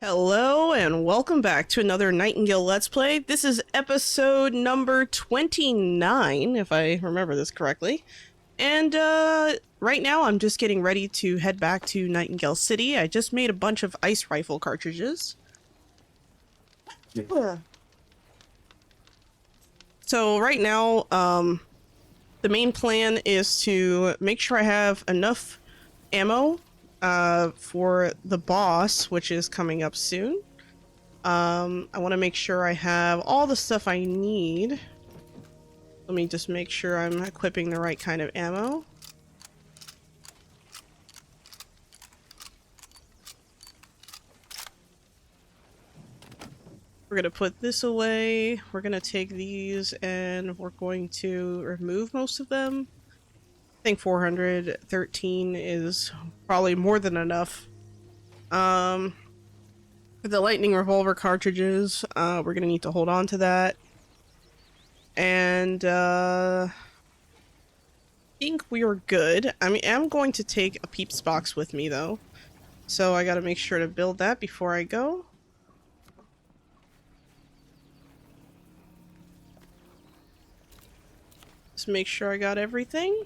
Hello and welcome back to another Nightingale Let's Play. This is episode number 29, if I remember this correctly. And right now I'm just getting ready to head back to Nightingale City. I just made a bunch of ice rifle cartridges. So right now, the main plan is to make sure I have enough ammo for the boss, which is coming up soon. I want to make sure I have all the stuff I need. Let me just make sure I'm equipping the right kind of ammo. We're gonna put this away. We're gonna take these and we're going to remove most of them. I think 413 is probably more than enough. For the lightning revolver cartridges, we're gonna need to hold on to that. And I think we are good. I mean, I'm going to take a peeps box with me though, so I gotta make sure to build that before I go. Just make sure I got everything.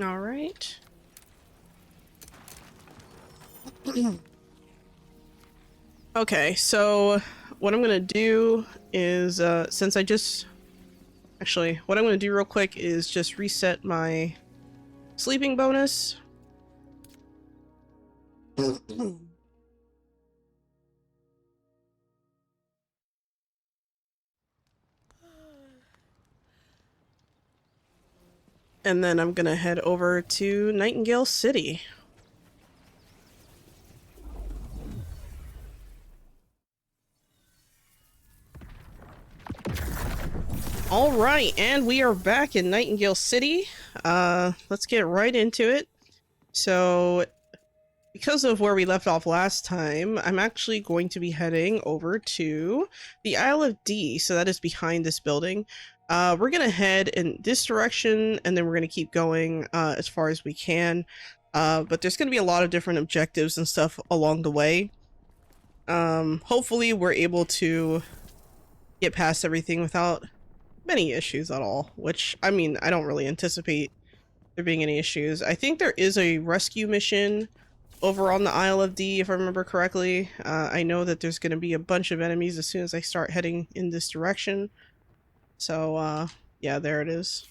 All right. Okay, so what I'm gonna do is, since I just... Actually, what I'm gonna do real quick is just reset my sleeping bonus. And then I'm gonna head over to Nightingale City. Alright, and we are back in Nightingale City. Let's get right into it. So, because of where we left off last time, I'm actually going to be heading over to the Isle of D, so that is behind this building. We're gonna head in this direction, and then we're gonna keep going as far as we can. But there's gonna be a lot of different objectives and stuff along the way. Hopefully we're able to get past everything without many issues at all, which, I mean, I don't really anticipate there being any issues. I think there is a rescue mission over on the Isle of D, if I remember correctly. I know that there's going to be a bunch of enemies as soon as I start heading in this direction. So, yeah, there it is.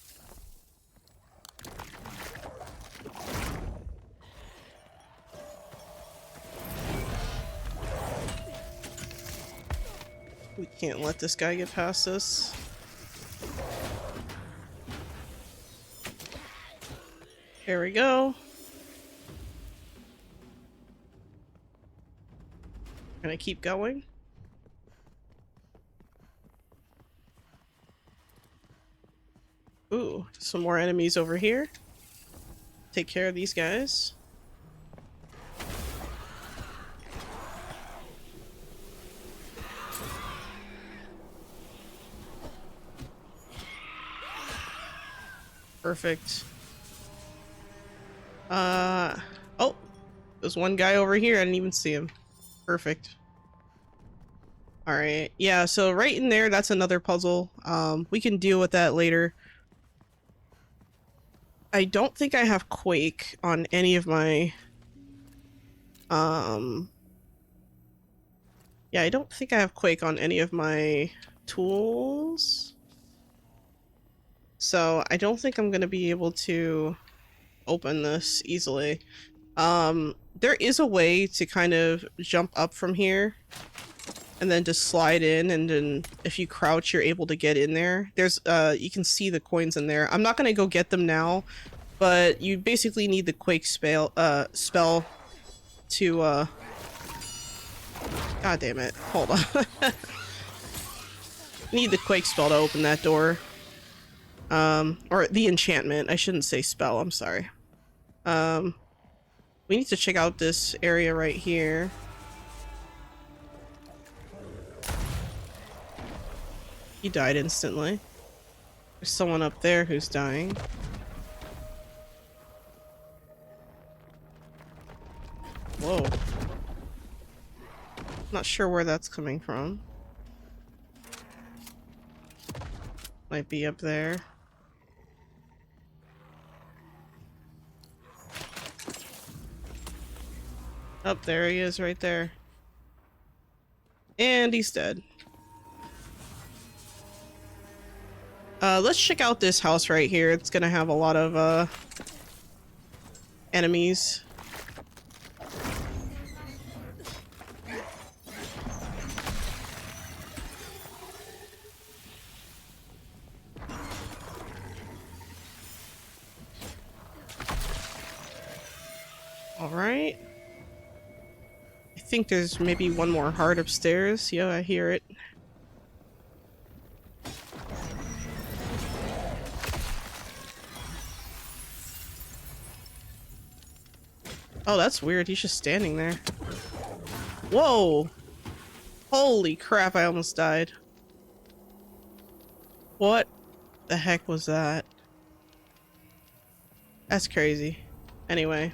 We can't let this guy get past us. There we go. Gonna keep going. Ooh, some more enemies over here. Take care of these guys. Perfect. Oh, there's one guy over here. I didn't even see him. Perfect. All right. Yeah, so right in there, that's another puzzle. We can deal with that later. I don't think I have Quake on any of my... Yeah, I don't think I have Quake on any of my tools. So I don't think I'm going to be able to open this easily. There is a way to kind of jump up from here and then just slide in, and then if you crouch you're able to get in there. There's you can see the coins in there. I'm not gonna go get them now, but you basically need the Quake spell to God damn it, hold on. You need the Quake spell to open that door. Or the enchantment, I shouldn't say spell, I'm sorry. We need to check out this area right here. He died instantly. There's someone up there who's dying. Whoa. Not sure where that's coming from. Might be up there. Up there he is, right there. And he's dead. Let's check out this house right here. It's gonna have a lot of enemies. All right. I think there's maybe one more heart upstairs. Yeah, I hear it. Oh, that's weird. He's just standing there. Whoa! Holy crap, I almost died. What the heck was that? That's crazy. Anyway,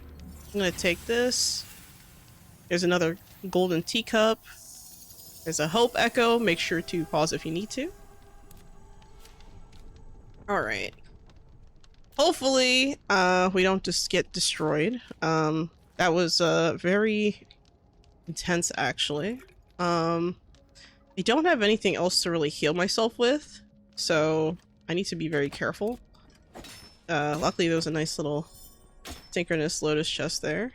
I'm gonna take this. There's another golden teacup. There's a hope echo. Make sure to pause if you need to. Alright. Hopefully, we don't just get destroyed. That was very intense, actually. I don't have anything else to really heal myself with, so I need to be very careful. Luckily there was a nice little synchronous lotus chest there.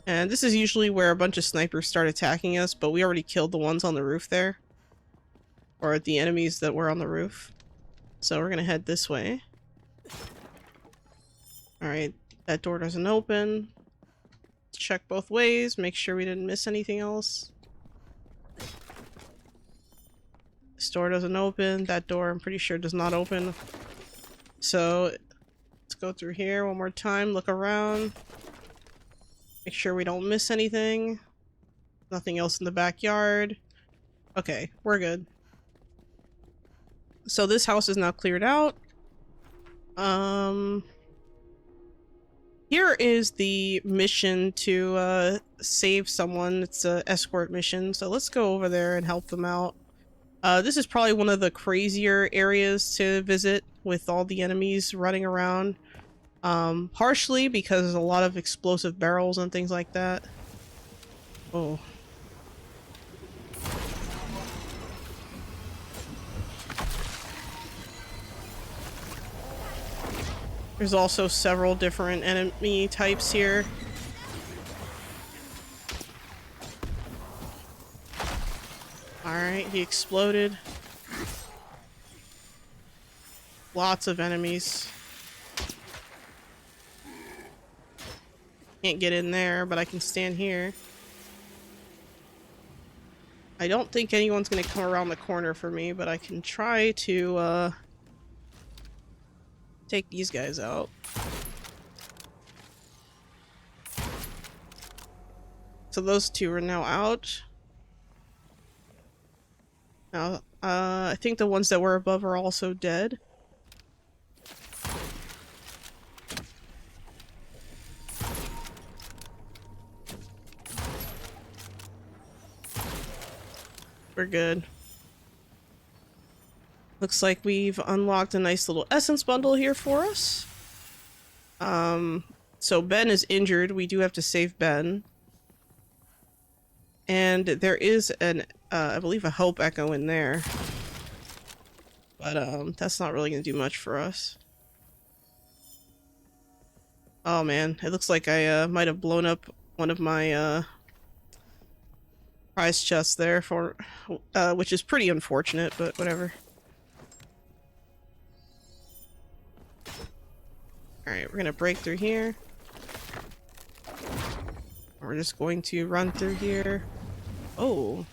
And this is usually where a bunch of snipers start attacking us, but we already killed the ones on the roof there. Or the enemies that were on the roof. So we're gonna head this way. Alright, that door doesn't open. Let's check both ways, make sure we didn't miss anything else. This door doesn't open. That door I'm pretty sure does not open. So let's go through here one more time, look around. Make sure we don't miss anything. Nothing else in the backyard. Okay, we're good. So this house is now cleared out. Here is the mission to save someone. It's an escort mission, so let's go over there and help them out. This is probably one of the crazier areas to visit with all the enemies running around. Partially because there's a lot of explosive barrels and things like that. Oh. There's also several different enemy types here. Alright, he exploded. Lots of enemies. Can't get in there, but I can stand here. I don't think anyone's gonna come around the corner for me, but I can try to take these guys out. So those two are now out. Now, I think the ones that were above are also dead. We're good. Looks like we've unlocked a nice little essence bundle here for us. So Ben is injured. We do have to save Ben. And there is an, I believe a hope echo in there. But, that's not really gonna do much for us. Oh man, it looks like I, might have blown up one of my, prize chests there for, which is pretty unfortunate, but whatever. Alright, we're gonna break through here. We're just going to run through here. Oh.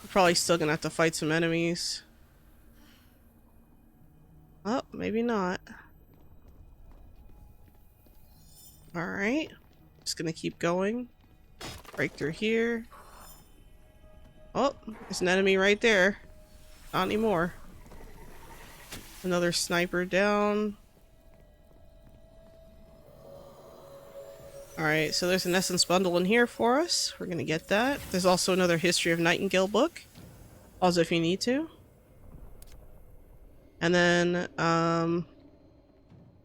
We're probably still gonna have to fight some enemies. Oh, maybe not. Alright. Just gonna keep going. Break through here. Oh, there's an enemy right there. Not anymore. Another sniper down. Alright, so there's an essence bundle in here for us. We're gonna get that. There's also another History of Nightingale book. Also if you need to. And then,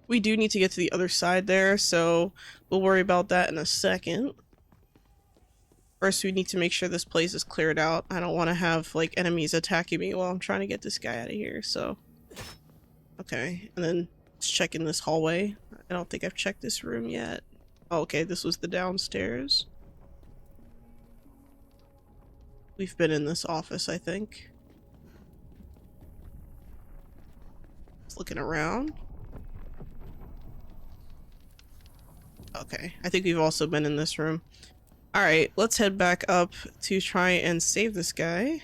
we do need to get to the other side there, so we'll worry about that in a second. First, we need to make sure this place is cleared out. I don't want to have, like, enemies attacking me while I'm trying to get this guy out of here, so... Okay, and then let's check in this hallway. I don't think I've checked this room yet. Oh, okay, this was the downstairs. We've been in this office, I think. Just looking around. Okay, I think we've also been in this room. Alright, let's head back up to try and save this guy.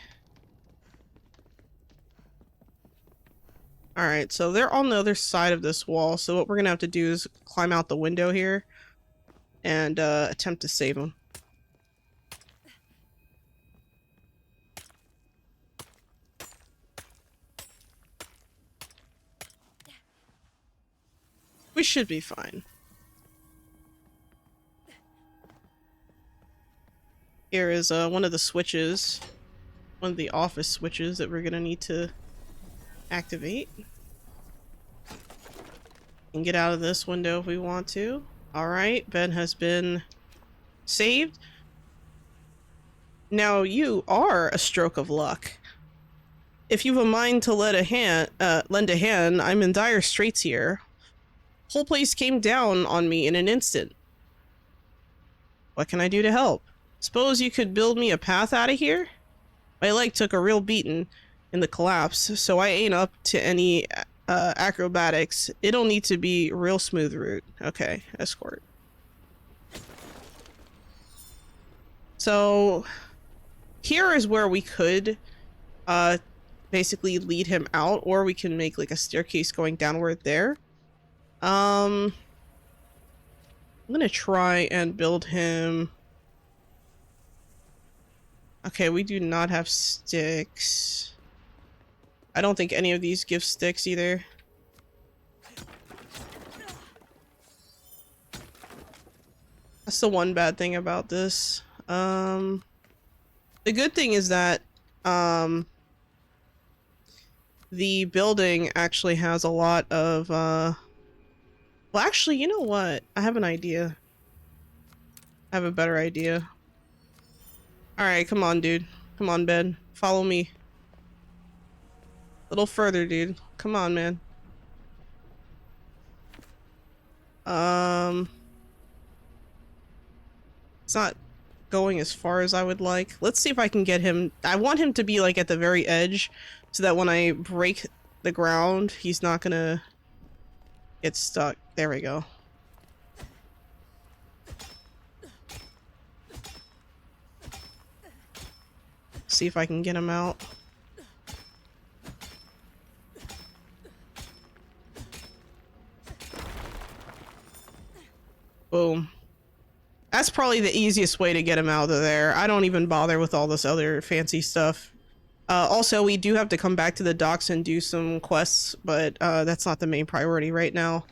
Alright, so they're on the other side of this wall, so what we're gonna have to do is climb out the window here and attempt to save him. We should be fine. Here is one of the switches, one of the office switches that we're gonna need to activate. And get out of this window if we want to. Alright, Ben has been saved. Now you are a stroke of luck. If you've a mind to lend a hand, I'm in dire straits here. Whole place came down on me in an instant. What can I do to help? Suppose you could build me a path out of here? My leg took a real beating in the collapse, so I ain't up to any acrobatics. It'll need to be real smooth route. Okay, escort. So here is where we could basically lead him out, or we can make like a staircase going downward there. I'm gonna try and build him. Okay, we do not have sticks. I don't think any of these give sticks either. That's the one bad thing about this. The good thing is that the building actually has a lot of well, actually, you know what? I have an idea. I have a better idea. Alright, come on, dude. Come on, Ben. Follow me. A little further, dude. Come on, man. It's not going as far as I would like. Let's see if I can get him. I want him to be like at the very edge so that when I break the ground, he's not gonna get stuck. There we go. See if I can get him out. Boom. That's probably the easiest way to get him out of there. I don't even bother with all this other fancy stuff. Also, we do have to come back to the docks and do some quests, but that's not the main priority right now.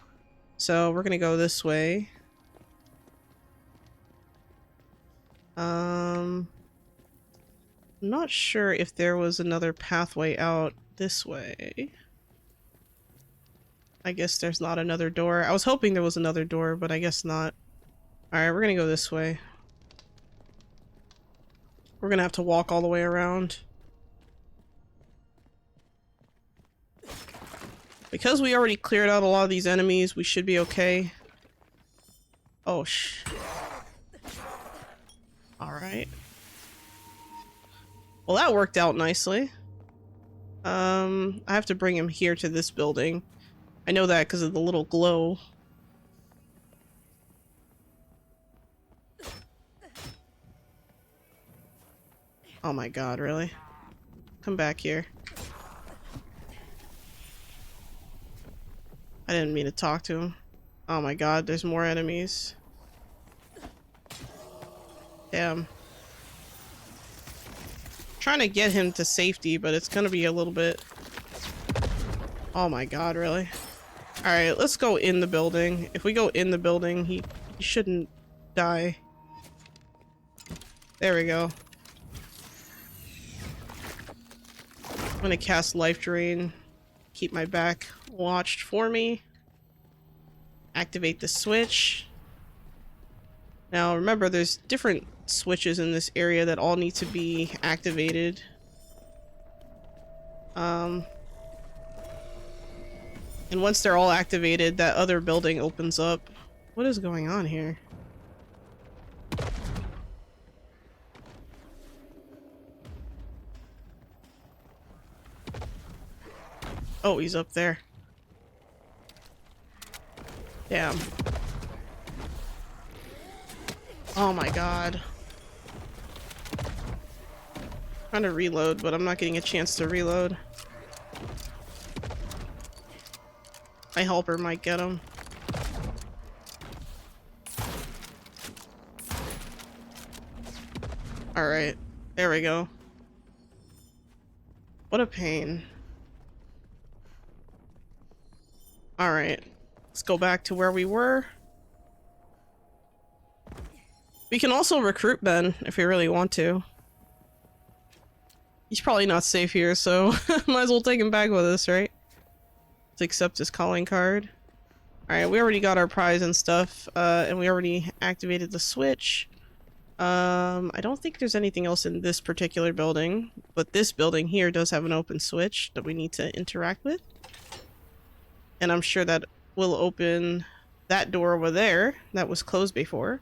So we're gonna go this way. I'm not sure if there was another pathway out this way. I guess there's not another door. I was hoping there was another door, but I guess not. Alright, we're gonna go this way. We're gonna have to walk all the way around. Because we already cleared out a lot of these enemies, we should be okay. Oh, Alright. Well, that worked out nicely. I have to bring him here to this building. I know that because of the little glow. Oh my god, really? Come back here. I didn't mean to talk to him. Oh my god, there's more enemies. Damn. trying to get him to safety, but it's gonna be a little bit... Oh my god, really? Alright, let's go in the building. If we go in the building, he shouldn't die. There we go. I'm gonna cast Life Drain. Keep my back watched for me. Activate the switch. Now remember, there's different switches in this area that all need to be activated. And once they're all activated, that other building opens up. What is going on here? Oh, he's up there. Damn. Oh my god. Trying to reload, but I'm not getting a chance to reload. My helper might get him. Alright, there we go. What a pain. Alright, let's go back to where we were. We can also recruit Ben if we really want to. He's probably not safe here, so might as well take him back with us, right? Let's accept his calling card. Alright, we already got our prize and stuff, and we already activated the switch. I don't think there's anything else in this particular building, but this building here does have an open switch that we need to interact with. And I'm sure that will open that door over there that was closed before.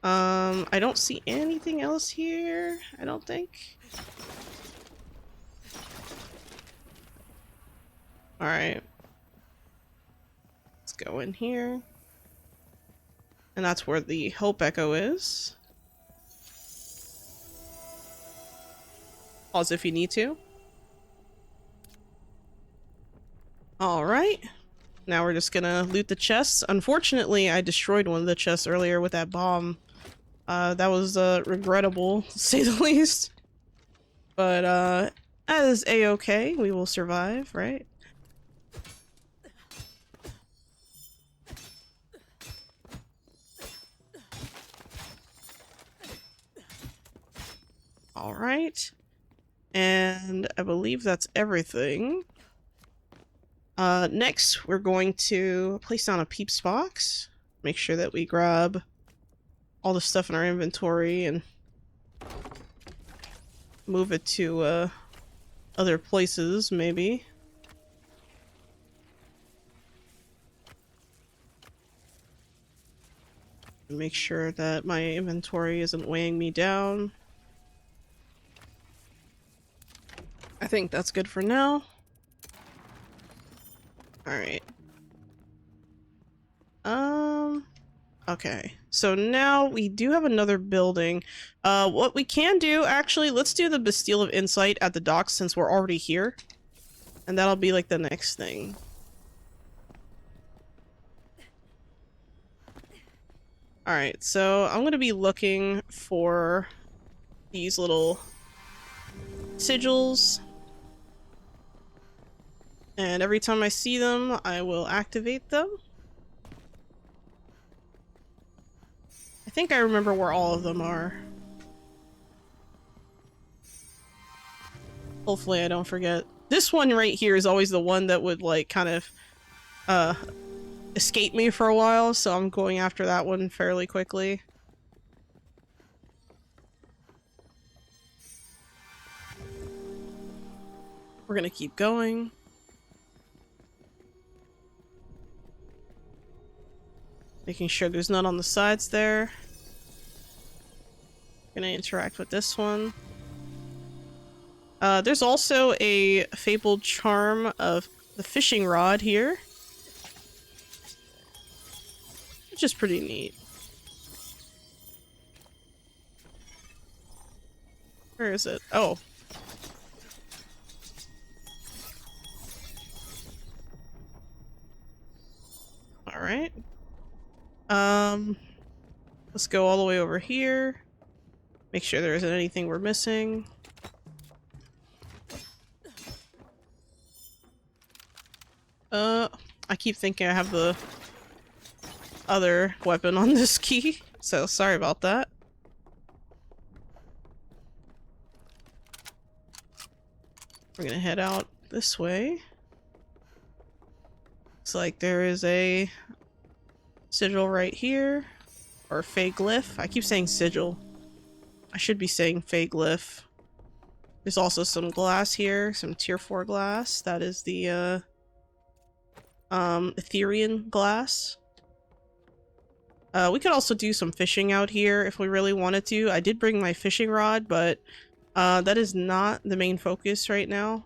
I don't see anything else here, I don't think. Alright. Let's go in here. And that's where the Hope Echo is. Pause if you need to. Alright. Now we're just gonna loot the chests. Unfortunately, I destroyed one of the chests earlier with that bomb. That was regrettable, to say the least. But that is a-okay. We will survive, right? Alright. And I believe that's everything. Next, we're going to place down a peeps box. Make sure that we grab all the stuff in our inventory and move it to other places, maybe. Make sure that my inventory isn't weighing me down. I think that's good for now. Alright. Okay. So now we do have another building. What we can do, actually, let's do the Bastille of Insight at the docks since we're already here. And that'll be like the next thing. Alright, so I'm gonna be looking for these little sigils. And every time I see them, I will activate them. I think I remember where all of them are. Hopefully I don't forget. This one right here is always the one that would like kind of escape me for a while, so I'm going after that one fairly quickly. We're gonna keep going. Making sure there's none on the sides there. Gonna interact with this one. There's also a fabled charm of the fishing rod here, which is pretty neat. Where is it? Oh. Alright. Let's go all the way over here. Make sure there isn't anything we're missing. I keep thinking I have the other weapon on this key, so sorry about that. We're gonna head out this way. Looks like there is a sigil right here, or glyph. I keep saying sigil. I should be saying glyph. There's also some glass here, some tier 4 glass. That is the Etherean glass. We could also do some fishing out here if we really wanted to. I did bring my fishing rod, but that is not the main focus right now.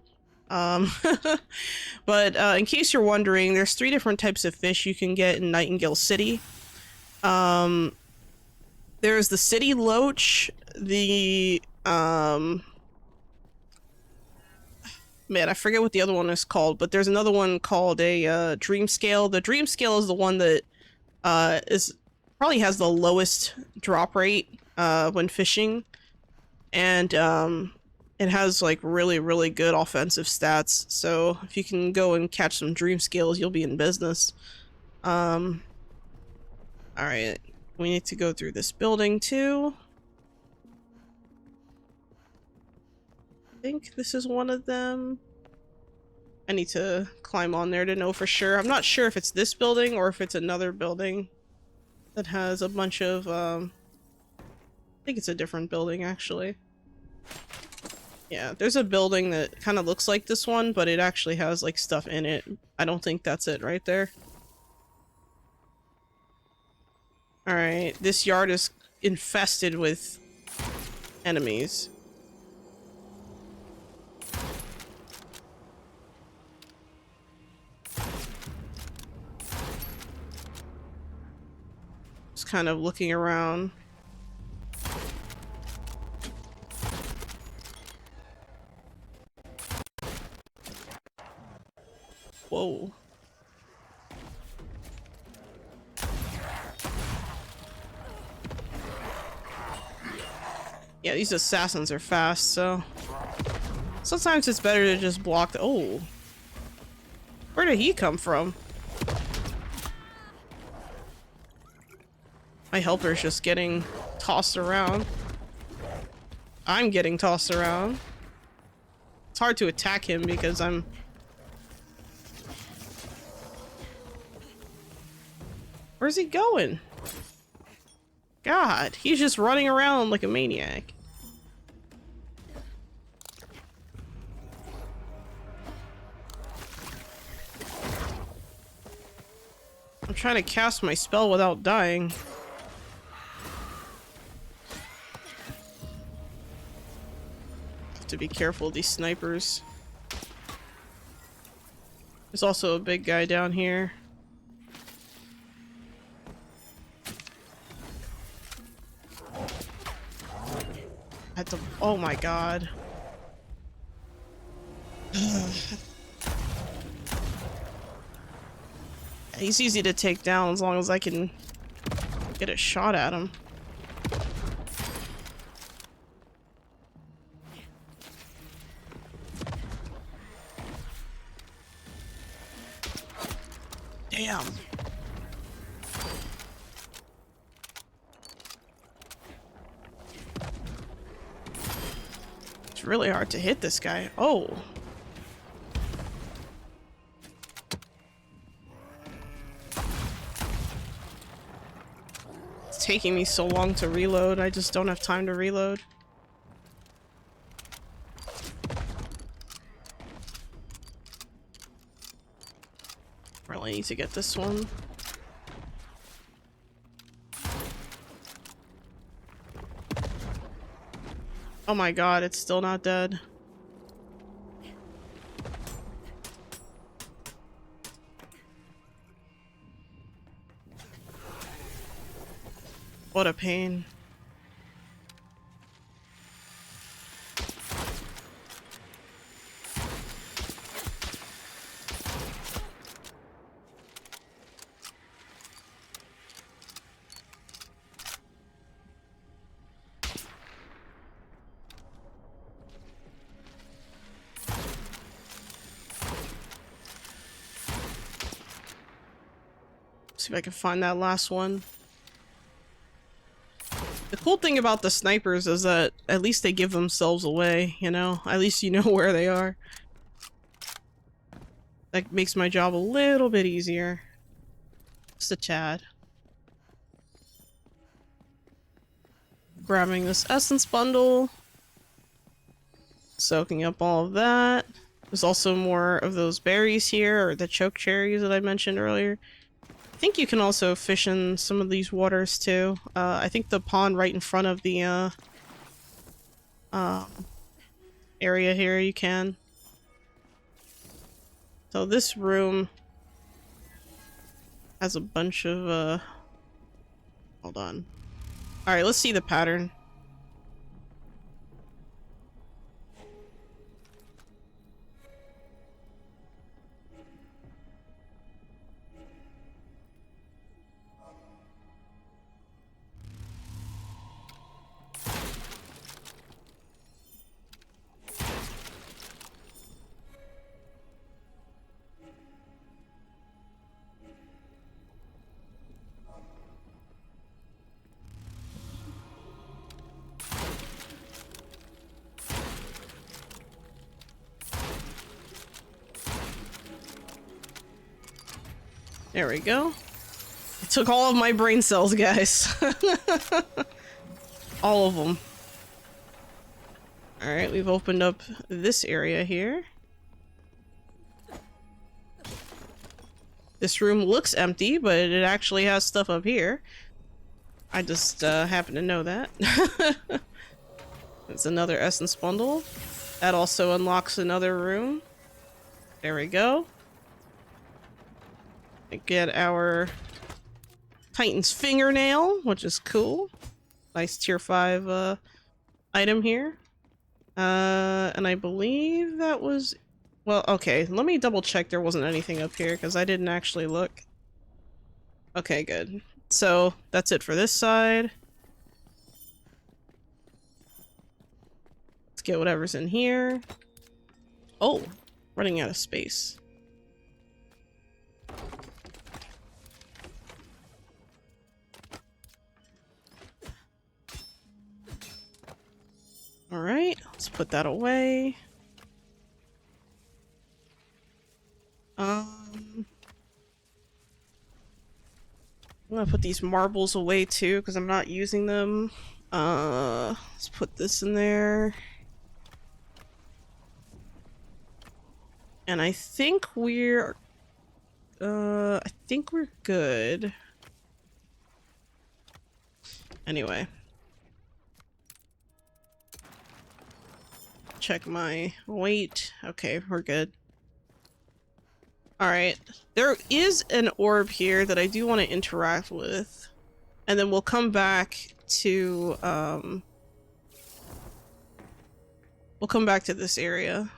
But in case you're wondering, there's 3 different types of fish you can get in Nightingale City. There's the city loach, the man, I forget what the other one is called, but there's another one called a dream scale. The dream scale is the one that probably has the lowest drop rate when fishing, and it has like really good offensive stats. So if you can go and catch some dream scales, you'll be in business. All right, we need to go through this building too. I think this is one of them. I need to climb on there to know for sure. I'm not sure if it's this building or if it's another building that has a bunch of, I think it's a different building actually. Yeah, there's a building that kind of looks like this one, but it actually has like stuff in it. I don't think that's it right there. Alright, this yard is infested with enemies. Just kind of looking around. Whoa. Yeah, these assassins are fast, so sometimes it's better to just block the— oh. Where did he come from? My helper's just getting tossed around. I'm getting tossed around. It's hard to attack him because I'm— where's he going? God, he's just running around like a maniac. I'm trying to cast my spell without dying. Have to be careful of these snipers. There's also a big guy down here. At the— oh my god. He's easy to take down as long as I can get a shot at him. Damn. It's really hard to hit this guy. Oh. It's taking me so long to reload. I just don't have time to reload. Really need to get this one. Oh my god, it's still not dead. What a pain. See if I can find that last one. The cool thing about the snipers is that at least they give themselves away, you know? At least you know where they are. That makes my job a little bit easier. Just a tad. Grabbing this essence bundle. Soaking up all of that. There's also more of those berries here, or the choke cherries that I mentioned earlier. I think you can also fish in some of these waters too. I think the pond right in front of the area here you can. So this room has a bunch of hold on. Alright, let's see the pattern. There we go. It took all of my brain cells, guys. All of them. Alright, we've opened up this area here. This room looks empty, but it actually has stuff up here. I just happen to know that. There's another essence bundle. That also unlocks another room. There we go. Get our Titan's fingernail, which is cool. Nice tier 5 item here. And I believe that was... Well, okay, let me double check there wasn't anything up here, because I didn't actually look. Okay, good. So, that's it for this side. Let's get whatever's in here. Oh, running out of space. Alright, let's put that away. I'm gonna put these marbles away too, because I'm not using them. Let's put this in there. And I think we're good. Anyway. Check my weight. Okay, we're good. Alright. There is an orb here that I do want to interact with. And then we'll come back to, we'll come back to this area.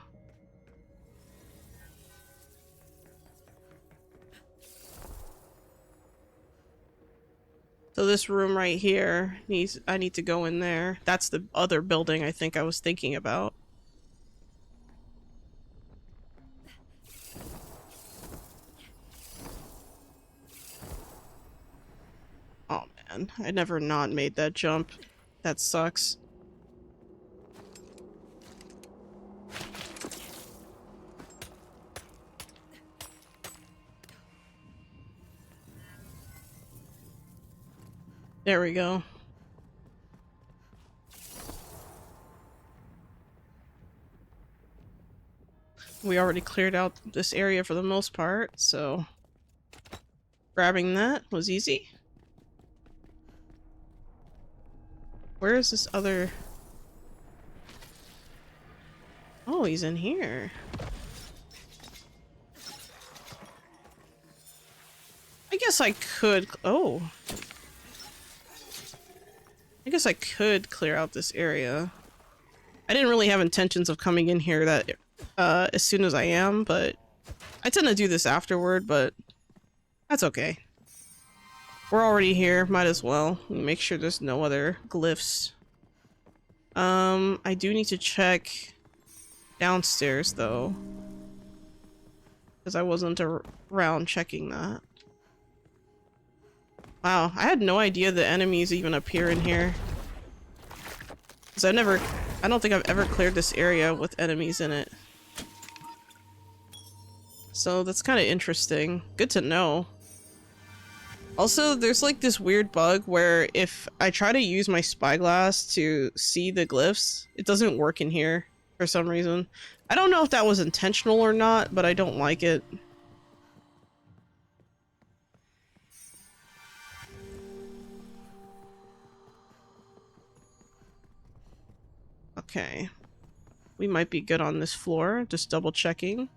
So this room right here I need to go in there. That's the other building I think I was thinking about. Oh man, I never not made that jump. That sucks. There we go. We already cleared out this area for the most part, so grabbing that was easy. Where is this other... Oh, he's in here. I guess I could... Oh. I guess I could clear out this area. I didn't really have intentions of coming in here that as soon as I am, but I tend to do this afterward, but that's okay. We're already here, might as well. Make sure there's no other glyphs. I do need to check downstairs though, because I wasn't around checking that. Wow, I had no idea the enemies even appear in here. Because I don't think I've ever cleared this area with enemies in it. So that's kind of interesting. Good to know. Also, there's like this weird bug where if I try to use my spyglass to see the glyphs, it doesn't work in here for some reason. I don't know if that was intentional or not, but I don't like it. Okay. We might be good on this floor. Just double checking.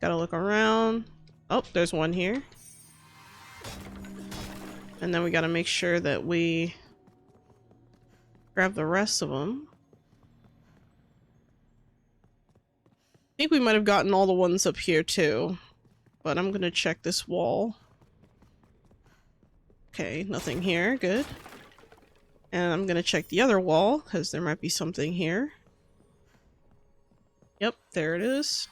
Gotta look around. Oh, there's one here. And then we gotta make sure that we grab the rest of them. I think we might have gotten all the ones up here too. But I'm gonna check this wall. Okay, nothing here. Good. And I'm gonna check the other wall, because there might be something here. Yep, there it is.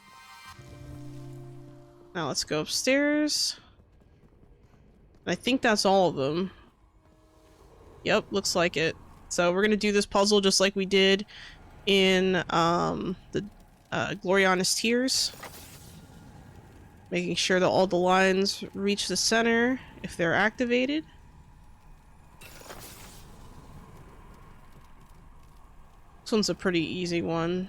Now let's go upstairs. I think that's all of them. Yep, looks like it. So we're gonna do this puzzle just like we did in the Gloriana's Tears. Making sure that all the lines reach the center if they're activated. This one's a pretty easy one.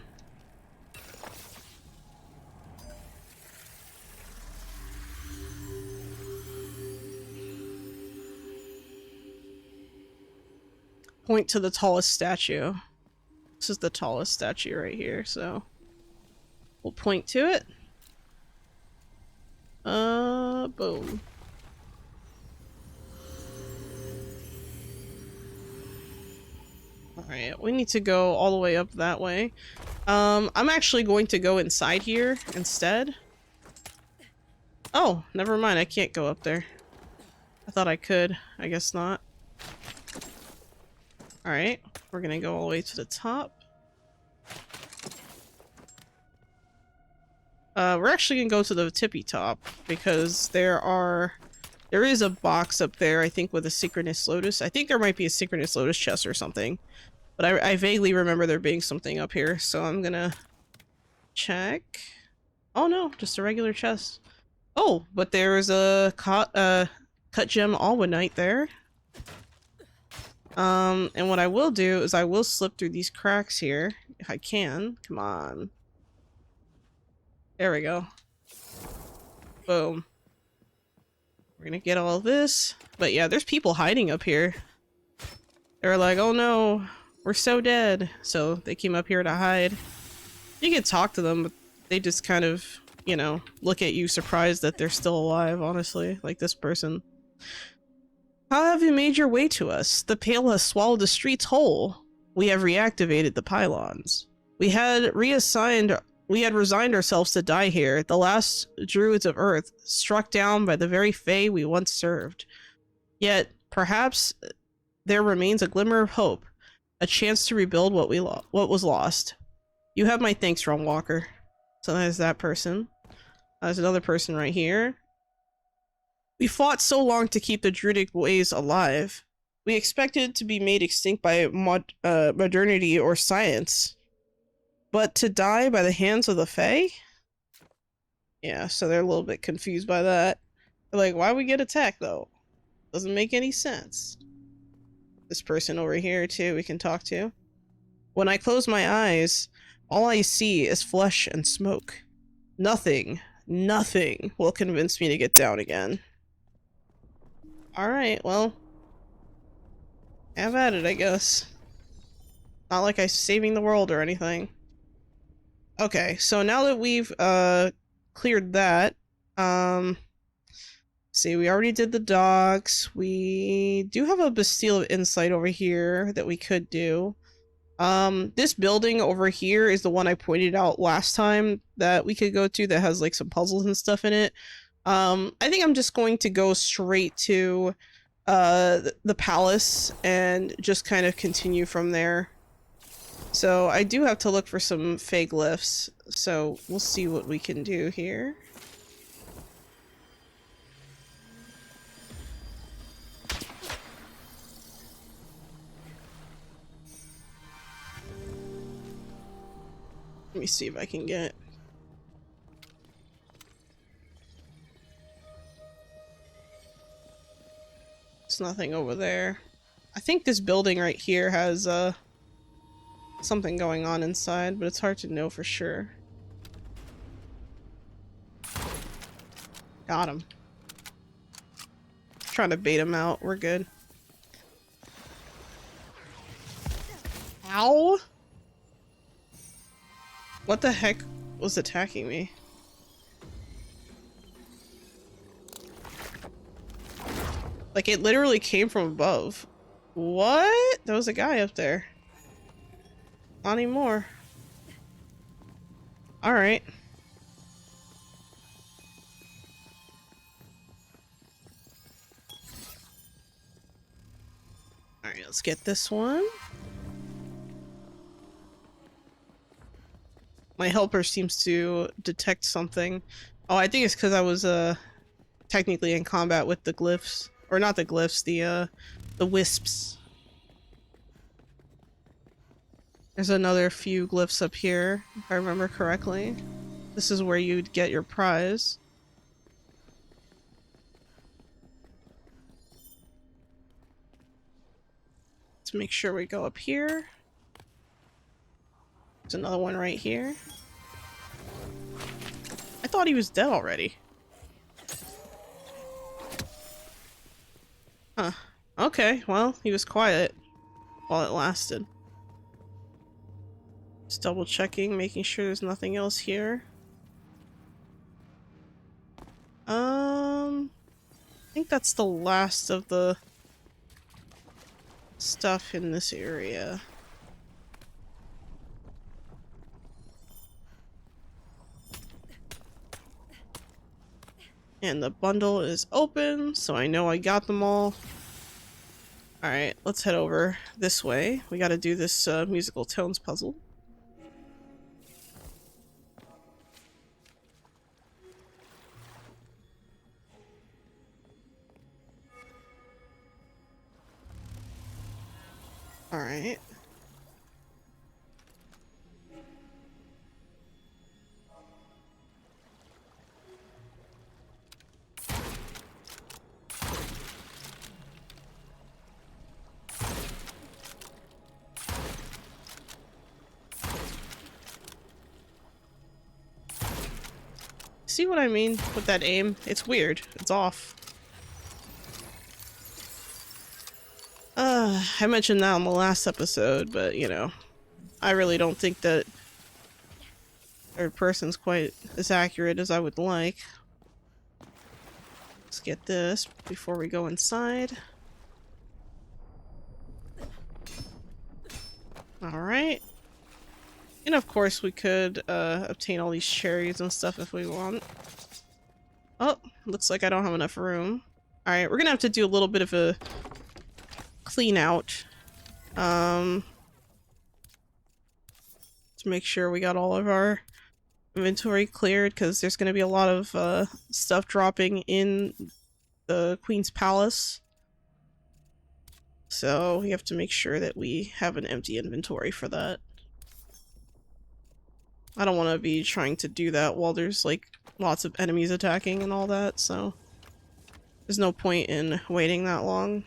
Point to the tallest statue. This is the tallest statue right here, so we'll point to it. Boom. Alright, we need to go all the way up that way. I'm actually going to go inside here instead. Oh, never mind, I can't go up there. I thought I could. I guess not. Alright, we're gonna go all the way to the top. We're actually gonna go to the tippy top because there is a box up there, I think, with a synchronous lotus. I think there might be a synchronous lotus chest or something. But I vaguely remember there being something up here, so I'm gonna check. Oh no, just a regular chest. Oh, but there is a cut gem alwanite there. And what I will do is I will slip through these cracks here, if I can. Come on. There we go. Boom. We're gonna get all this. But yeah, there's people hiding up here. They're like, oh no, we're so dead. So they came up here to hide. You can talk to them, but they just kind of, you know, look at you surprised that they're still alive, honestly. Like this person. How have you made your way to us? The Pale has swallowed the streets whole. We have reactivated the pylons. We had resigned ourselves to die here, the last druids of Earth, struck down by the very fae we once served. Yet, perhaps there remains a glimmer of hope, a chance to rebuild what was lost. You have my thanks, Realmwalker. So there's that person. There's another person right here. We fought so long to keep the druidic ways alive. We expected to be made extinct by modernity or science. But to die by the hands of the fae? Yeah, so they're a little bit confused by that. They're like, why we get attacked though? Doesn't make any sense. This person over here too we can talk to. When I close my eyes, all I see is flesh and smoke. Nothing will convince me to get down again. Alright, well. Have at it, I guess. Not like I'm saving the world or anything. Okay, so now that we've cleared that, see, we already did the docks. We do have a Bastille of Insight over here that we could do. This building over here is the one I pointed out last time that we could go to that has like some puzzles and stuff in it. I think I'm just going to go straight to the palace and just kind of continue from there. So I do have to look for some fake glyphs, so we'll see what we can do here. Let me see if I can get... There's nothing over there. I think this building right here has something going on inside, but it's hard to know for sure. Got him. Trying to bait him out. We're good. Ow! What the heck was attacking me? Like, it literally came from above. What? There was a guy up there. Not anymore. Alright. Alright, let's get this one. My helper seems to detect something. Oh, I think it's because I was technically in combat with the glyphs. Or not the glyphs, the wisps. There's another few glyphs up here, if I remember correctly. This is where you'd get your prize. Let's make sure we go up here. There's another one right here. I thought he was dead already. Huh. Okay, well, he was quiet while it lasted. Just double checking, making sure there's nothing else here. I think that's the last of the stuff in this area. And the bundle is open, so I know I got them all. Alright, let's head over this way. We gotta do this musical tones puzzle. Alright. See what I mean with that aim? It's weird. It's off. I mentioned that on the last episode, but you know, I really don't think that third person's quite as accurate as I would like. Let's get this before we go inside. Alright. And of course we could obtain all these cherries and stuff if we want. Oh, looks like I don't have enough room. Alright, we're gonna have to do a little bit of a clean out. To make sure we got all of our inventory cleared, because there's gonna be a lot of stuff dropping in the Queen's Palace. So we have to make sure that we have an empty inventory for that. I don't want to be trying to do that while there's like lots of enemies attacking and all that, so there's no point in waiting that long.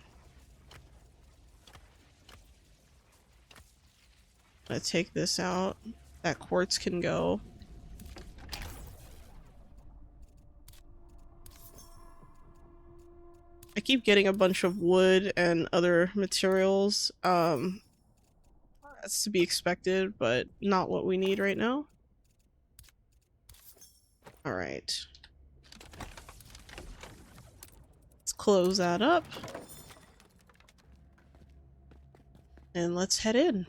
I'm gonna take this out. That quartz can go. I keep getting a bunch of wood and other materials. That's to be expected, but not what we need right now. Alright. Let's close that up. And let's head in.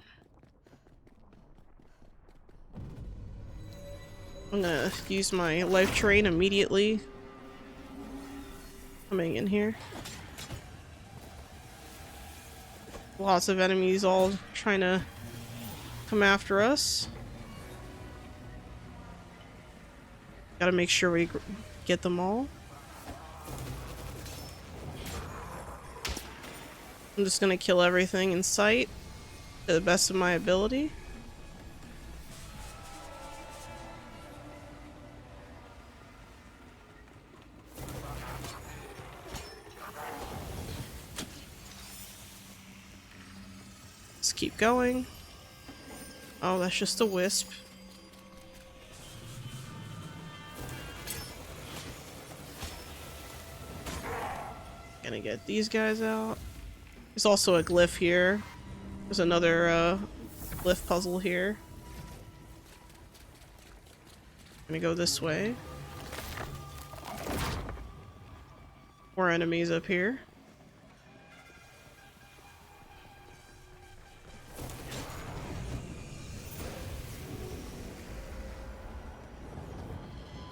I'm gonna use my life train immediately. Coming in here. Lots of enemies all trying to come after us. Gotta make sure we get them all. I'm just gonna kill everything in sight to the best of my ability. Let's keep going. Oh, that's just a wisp. Gonna get these guys out. There's also a glyph here. There's another glyph puzzle here. Gonna go this way. More enemies up here.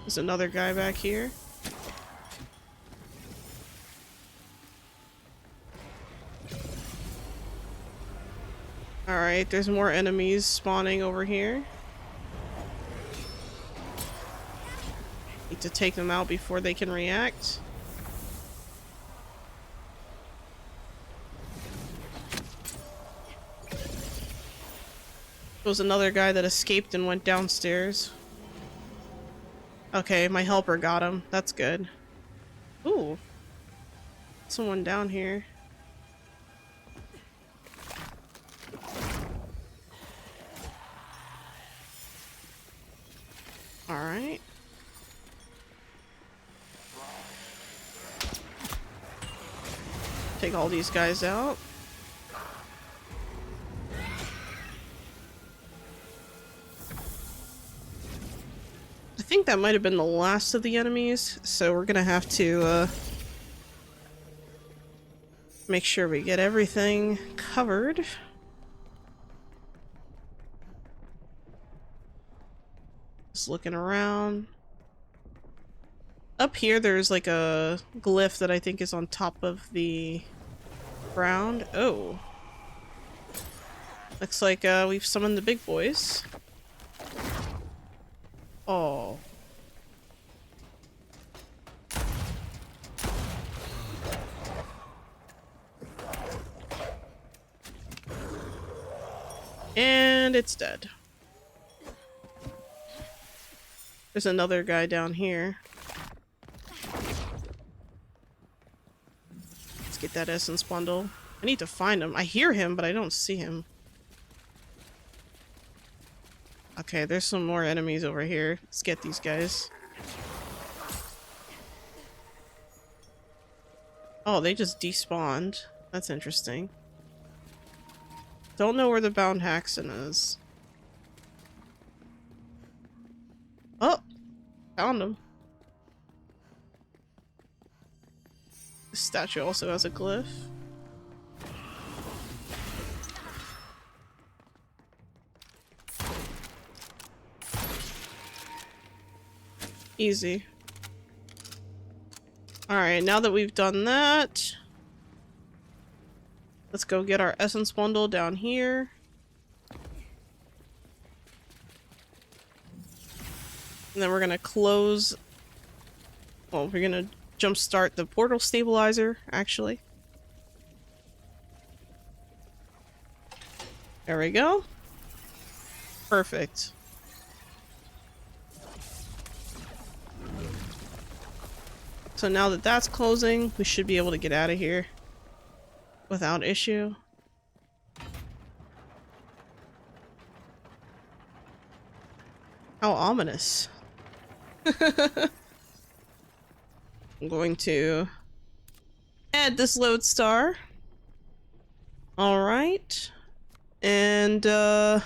There's another guy back here. Alright, there's more enemies spawning over here. Need to take them out before they can react. There was another guy that escaped and went downstairs. Okay, my helper got him. That's good. Ooh. Someone down here. Alright. Take all these guys out. I think that might have been the last of the enemies, so we're gonna have to make sure we get everything covered. Just looking around. Up here there's like a glyph that I think is on top of the ground. Oh. Looks like we've summoned the big boys. Oh. And it's dead. There's another guy down here. Let's get that essence bundle. I need to find him. I hear him, but I don't see him. Okay, there's some more enemies over here. Let's get these guys. Oh, they just despawned. That's interesting. Don't know where the bound Haxon is. Oh! Found him. This statue also has a glyph. Easy. Alright, now that we've done that, let's go get our essence bundle down here. And then we're gonna close... Well, we're gonna jumpstart the portal stabilizer, actually. There we go. Perfect. So now that that's closing, we should be able to get out of here without issue. How ominous. I'm going to add this lodestar. Alright. And let's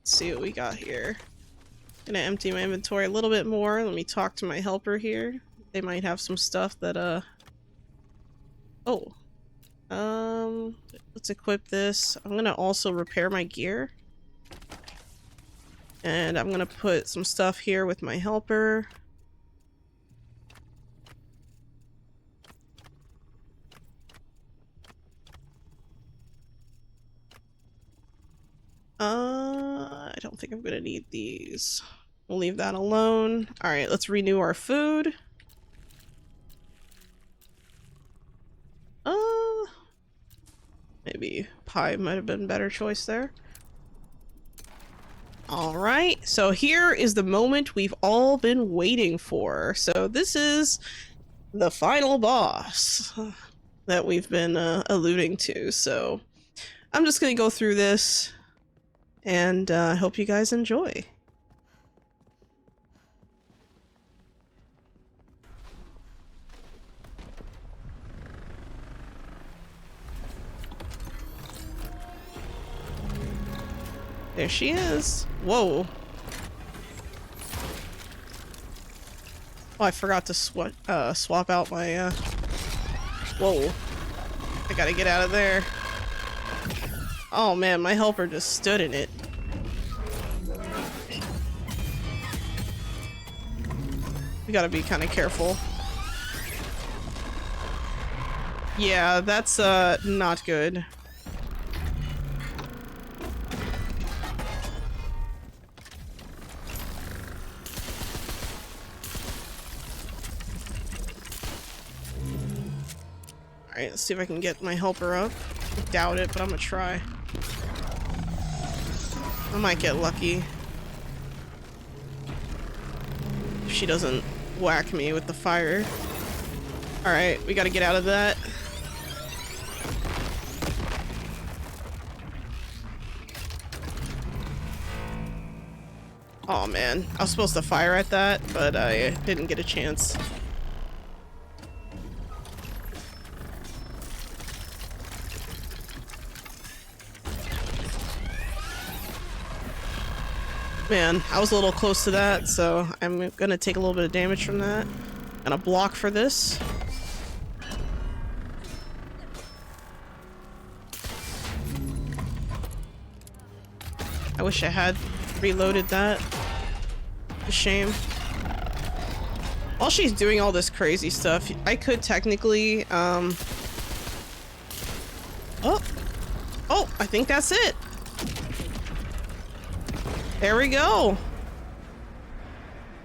see what we got here. Gonna empty my inventory a little bit more. Let me talk to my helper here. They might have some stuff that oh. Let's equip this. I'm gonna also repair my gear. And I'm gonna put some stuff here with my helper. I don't think I'm gonna need these. We'll leave that alone. Alright, let's renew our food. Maybe pie might have been a better choice there. Alright, so here is the moment we've all been waiting for. So this is the final boss that we've been alluding to. So I'm just gonna go through this, and I hope you guys enjoy. There she is. Whoa. Oh, I forgot to swap out my, Whoa. I gotta get out of there. Oh man, my helper just stood in it. We gotta be kind of careful. Yeah, that's, not good. Alright, let's see if I can get my helper up. I doubt it, but I'm gonna try. I might get lucky. If she doesn't whack me with the fire. Alright, we gotta get out of that. Oh man, I was supposed to fire at that, but I didn't get a chance. Man, I was a little close to that, so I'm gonna take a little bit of damage from that. Gonna block for this. I wish I had reloaded that. A shame. While she's doing all this crazy stuff, I could technically, Oh! Oh, I think that's it! There we go!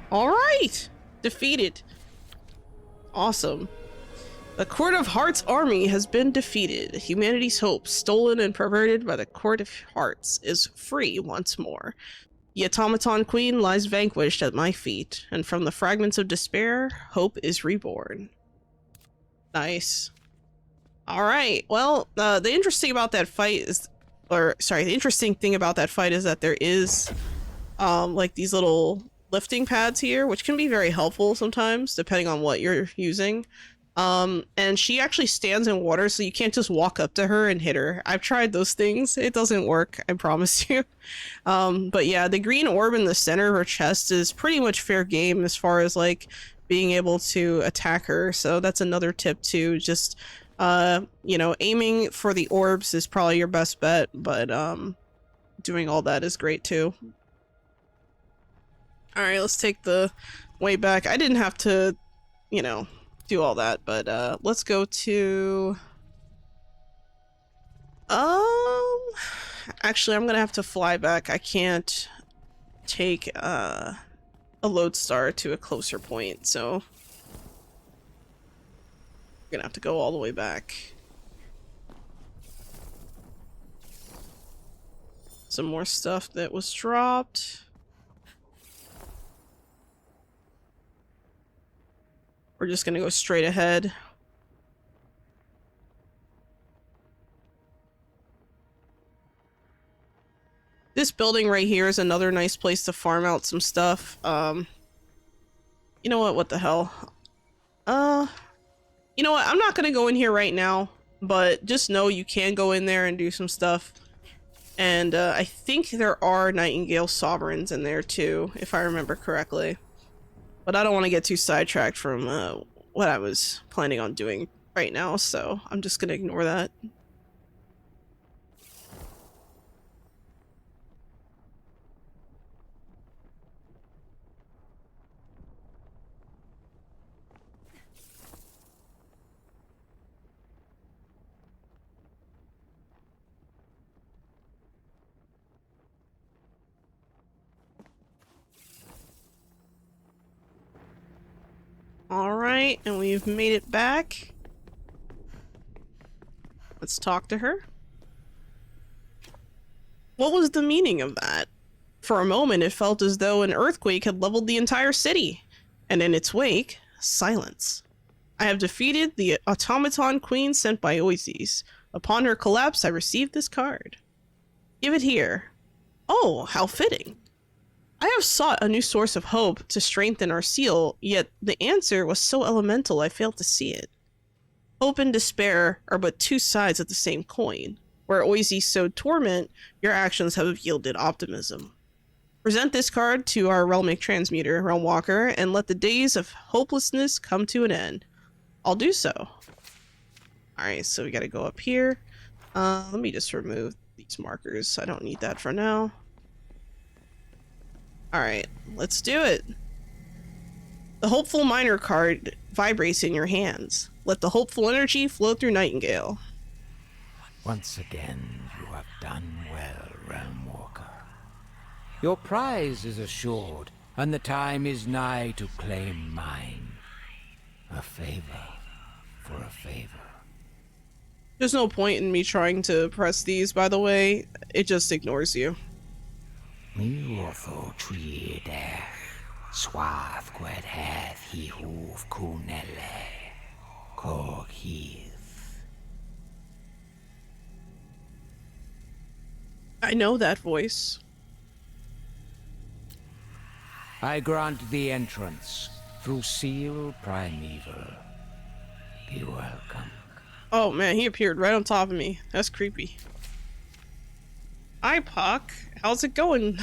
Alright! Defeated. Awesome. The Court of Hearts army has been defeated. Humanity's hope, stolen and perverted by the Court of Hearts, is free once more. The automaton queen lies vanquished at my feet, and from the fragments of despair, hope is reborn. Nice. Alright, well, the interesting about that fight is, the interesting thing about that fight is that there is, like these little lifting pads here, which can be very helpful sometimes, depending on what you're using. And she actually stands in water, so you can't just walk up to her and hit her. I've tried those things. It doesn't work, I promise you. But yeah, the green orb in the center of her chest is pretty much fair game as far as like being able to attack her. So that's another tip too. Just, you know, aiming for the orbs is probably your best bet, but, doing all that is great too. Alright, let's take the way back. I didn't have to, you know, do all that, but let's go to actually I'm gonna have to fly back. I can't take a lodestar to a closer point, so we're gonna have to go all the way back. Some more stuff that was dropped. We're just gonna go straight ahead. This building right here is another nice place to farm out some stuff. You know what? What the hell? You know what? I'm not gonna go in here right now, but just know you can go in there and do some stuff. And I think there are Nightingale sovereigns in there too, if I remember correctly. But I don't want to get too sidetracked from what I was planning on doing right now, so I'm just gonna ignore that. Alright, and we've made it back. Let's talk to her. What was the meaning of that? For a moment, it felt as though an earthquake had leveled the entire city, and in its wake, silence. I have defeated the automaton queen sent by Oases. Upon her collapse, I received this card. Give it here. Oh, how fitting. I have sought a new source of hope to strengthen our seal, yet the answer was so elemental I failed to see it. Hope and despair are but two sides of the same coin. Where Oisey sowed torment, your actions have yielded optimism. Present this card to our Realmic Transmuter, Realm Walker, and let the days of hopelessness come to an end. I'll do so. Alright, so we gotta go up here. Let me just remove these markers. I don't need that for now. Alright, let's do it. The Hopeful Miner card vibrates in your hands. Let the hopeful energy flow through Nightingale. Once again, you have done well, Realm Walker. Your prize is assured, and the time is nigh to claim mine. A favor for a favor. There's no point in me trying to press these, by the way. It just ignores you. Mi ortho triede, swath qued hath he hoof kunele, cog heath. I know that voice. I grant thee entrance through seal primeval. Be welcome. Oh man, he appeared right on top of me. That's creepy. Hi, Puck. How's it going?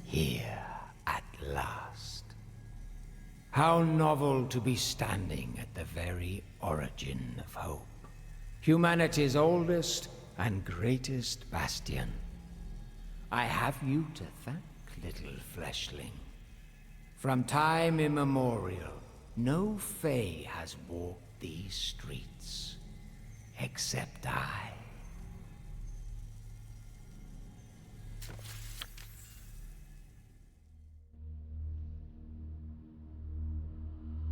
Here at last. How novel to be standing at the very origin of hope. Humanity's oldest and greatest bastion. I have you to thank, little fleshling. From time immemorial, no Fae has walked these streets, except I.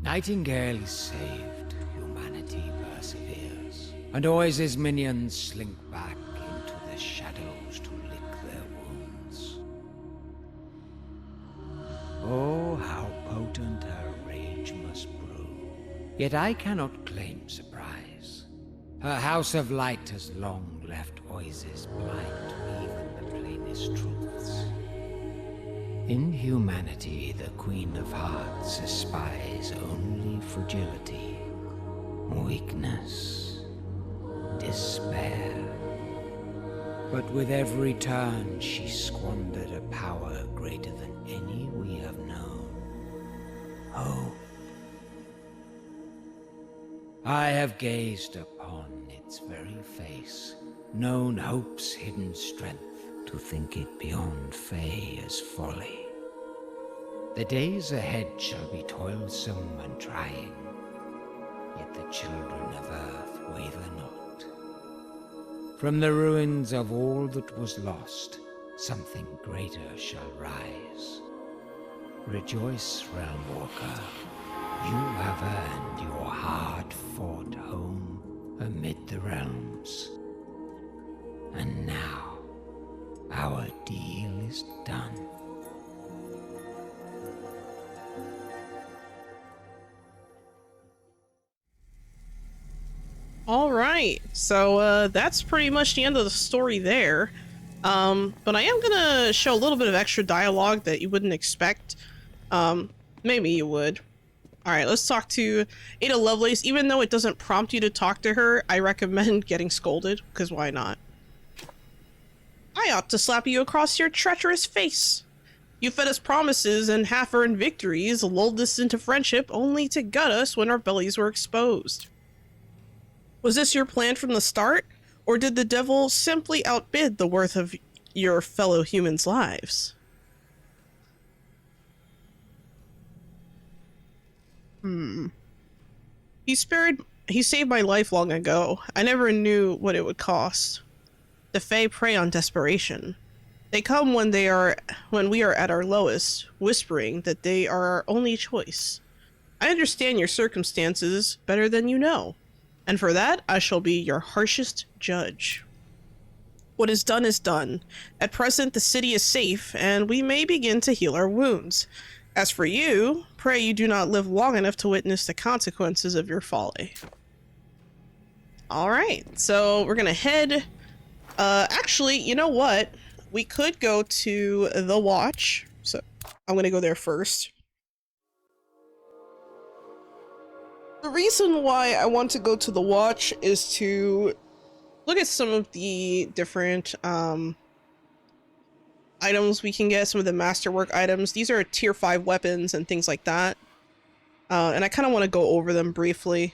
Nightingale is saved, humanity perseveres, and Oisey's minions slink back into the shadows to lick their wounds. Oh, how potent her rage must brew. Yet I cannot claim surprise. Her house of light has long left Oisey's blind to even the plainest truths. In humanity, the Queen of Hearts espies only fragility, weakness, despair. But with every turn, she squandered a power greater than any we have known. Hope. I have gazed upon its very face, known hope's hidden strength. To think it beyond Fae is folly. The days ahead shall be toilsome and trying, yet the children of Earth waver not. From the ruins of all that was lost, something greater shall rise. Rejoice, Realm Walker. You have earned your hard-fought home amid the realms. And now, our deal is done. Alright, so that's pretty much the end of the story there. But I am gonna show a little bit of extra dialogue that you wouldn't expect. Maybe you would. Alright, let's talk to Ada Lovelace. Even though it doesn't prompt you to talk to her, I recommend getting scolded, because why not? I ought to slap you across your treacherous face. You fed us promises and half-earned victories, lulled us into friendship, only to gut us when our bellies were exposed. Was this your plan from the start, or did the devil simply outbid the worth of your fellow humans' lives? He saved my life long ago. I never knew what it would cost. The Fae prey on desperation. They come when we are at our lowest, whispering that they are our only choice. I understand your circumstances better than you know, and for that I shall be your harshest judge. What is done. At present the city is safe, and we may begin to heal our wounds. As for you, pray you do not live long enough to witness the consequences of your folly. All right, so we're gonna head. Actually, you know what? We could go to the watch. So I'm gonna go there first. The reason why I want to go to the watch is to look at some of the different items we can get, some of the masterwork items. These are tier 5 weapons and things like that. And I kind of want to go over them briefly.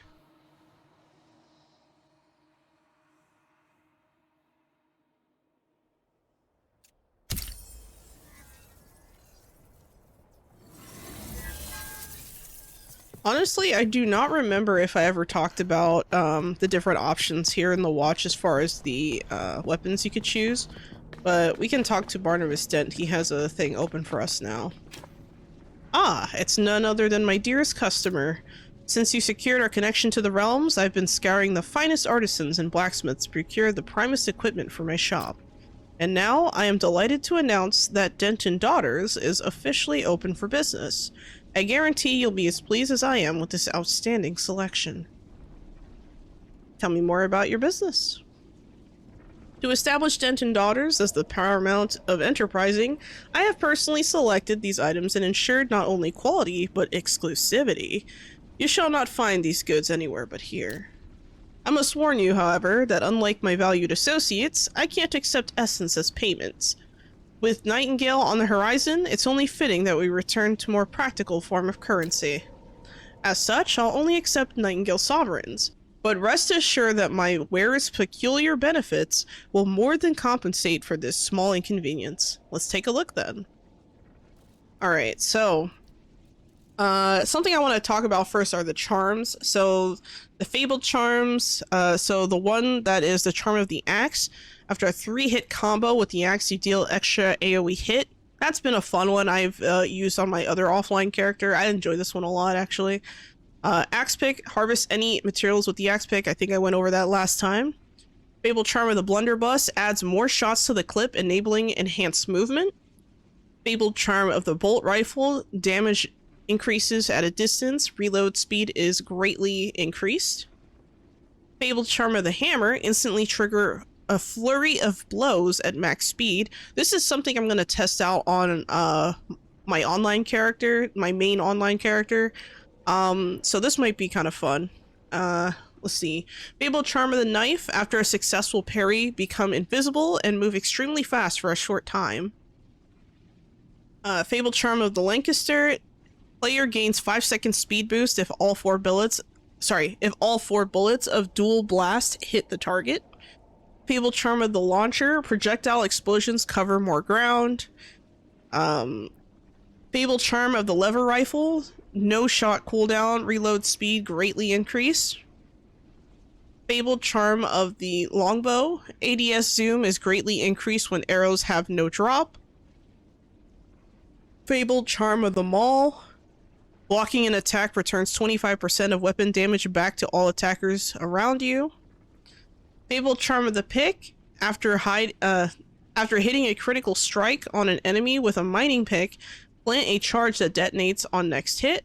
Honestly, I do not remember if I ever talked about the different options here in the watch as far as the weapons you could choose, but we can talk to Barnabas Dent. He has a thing open for us now. Ah, it's none other than my dearest customer. Since you secured our connection to the realms, I've been scouring the finest artisans and blacksmiths to procure the primest equipment for my shop. And now I am delighted to announce that Dent & Daughters is officially open for business. I guarantee you'll be as pleased as I am with this outstanding selection. Tell me more about your business. To establish Dent & Daughters as the paramount of enterprising, I have personally selected these items and ensured not only quality, but exclusivity. You shall not find these goods anywhere but here. I must warn you, however, that unlike my valued associates, I can't accept essence as payments. With Nightingale on the horizon, it's only fitting that we return to more practical form of currency. As such, I'll only accept Nightingale sovereigns, but rest assured that my wares' peculiar benefits will more than compensate for this small inconvenience. Let's take a look then. Alright, so something I want to talk about first are the charms. So the fabled charms, so the one that is the charm of the axe. After a 3-hit combo with the axe, you deal extra AoE hit. That's been a fun one I've used on my other offline character. I enjoy this one a lot, actually. Axe pick, harvest any materials with the axe pick. I think I went over that last time. Fabled charm of the blunderbuss adds more shots to the clip, enabling enhanced movement. Fabled charm of the bolt rifle, damage increases at a distance. Reload speed is greatly increased. Fabled charm of the hammer, instantly trigger a flurry of blows at max speed. This is something I'm going to test out on my online character, my main online character. So this might be kind of fun. Let's see. Fabled charm of the knife, after a successful parry, become invisible and move extremely fast for a short time. Fabled charm of the Lancaster, player gains 5-second speed boost if all 4 bullets of dual blast hit the target. Fabled charm of the launcher, projectile explosions cover more ground. Fabled charm of the lever rifle, no shot cooldown, reload speed greatly increased. Fabled charm of the longbow, ADS zoom is greatly increased when arrows have no drop. Fabled charm of the maul, blocking an attack returns 25% of weapon damage back to all attackers around you. Fabled charm of the pick, after hitting a critical strike on an enemy with a mining pick, plant a charge that detonates on next hit.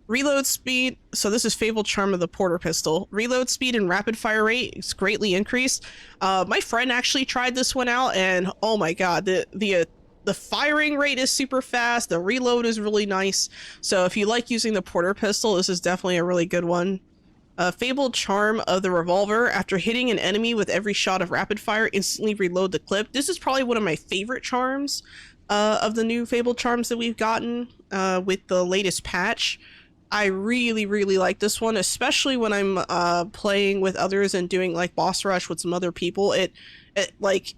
Reload speed, so this is Fabled charm of the porter pistol. Reload speed and rapid fire rate is greatly increased. My friend actually tried this one out, and oh my god, the firing rate is super fast, the reload is really nice. So if you like using the porter pistol, this is definitely a really good one. Fabled charm of the revolver, after hitting an enemy with every shot of rapid fire, instantly reload the clip. This is probably one of my favorite charms of the new Fabled charms that we've gotten with the latest patch. I really like this one, especially when I'm playing with others and doing like boss rush with some other people. It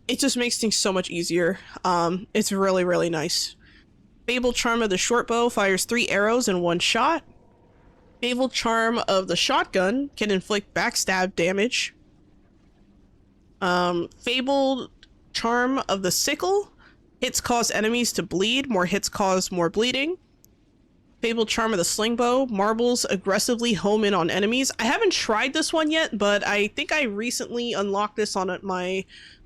just makes things so much easier. It's really nice. Fabled charm of the short bow, fires 3 arrows in 1 shot. Fabled charm of the shotgun, can inflict backstab damage. Fabled charm of the sickle, hits cause enemies to bleed, more hits cause more bleeding. Fabled charm of the slingbow, marbles aggressively home in on enemies. I haven't tried this one yet, but I think I recently unlocked this on my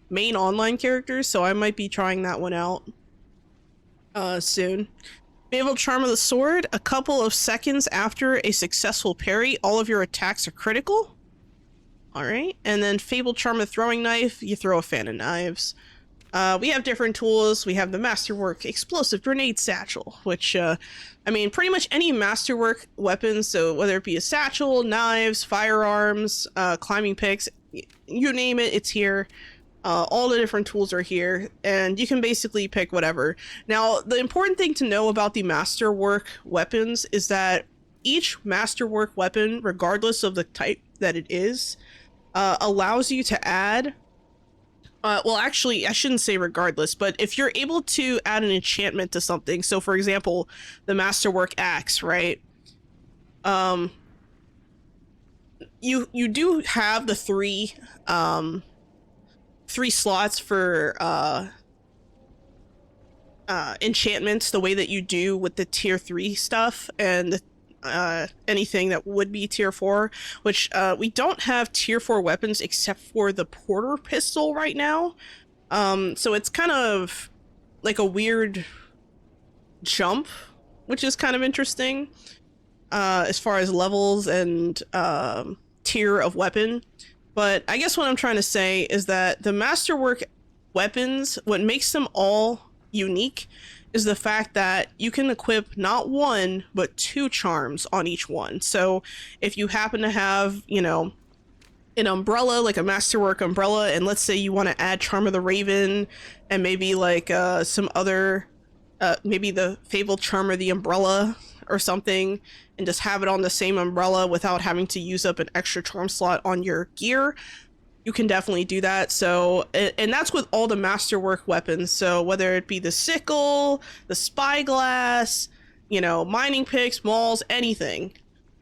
main online character, so I might be trying that one out soon. Fabled Charm of the Sword. A couple of seconds after a successful parry, all of your attacks are critical. Alright, and then Fabled Charm of the Throwing Knife. You throw a fan of knives. We have different tools. We have the Masterwork Explosive Grenade Satchel, which, I mean, pretty much any Masterwork weapon, so whether it be a satchel, knives, firearms, climbing picks, you name it, it's here. All the different tools are here, and you can basically pick whatever. Now, the important thing to know about the Masterwork weapons is that each Masterwork weapon, regardless of the type that it is, allows you to add... well, actually, I shouldn't say regardless, but if you're able to add an enchantment to something, so for example, the Masterwork Axe, right? You do have the three slots for enchantments the way that you do with the tier 3 stuff and anything that would be tier 4, which we don't have tier 4 weapons except for the Porter pistol right now. So it's kind of like a weird jump, which is kind of interesting as far as levels and tier of weapon. But I guess what I'm trying to say is that the Masterwork weapons, what makes them all unique is the fact that you can equip not one, but 2 charms on each one. So if you happen to have, you know, an umbrella, like a Masterwork umbrella, and let's say you want to add Charm of the Raven and maybe like some other, maybe the Fabled Charm of the Umbrella or something, and just have it on the same umbrella without having to use up an extra charm slot on your gear, you can definitely do that. So, and that's with all the Masterwork weapons. So whether it be the sickle, the spyglass, you know, mining picks, mauls, anything,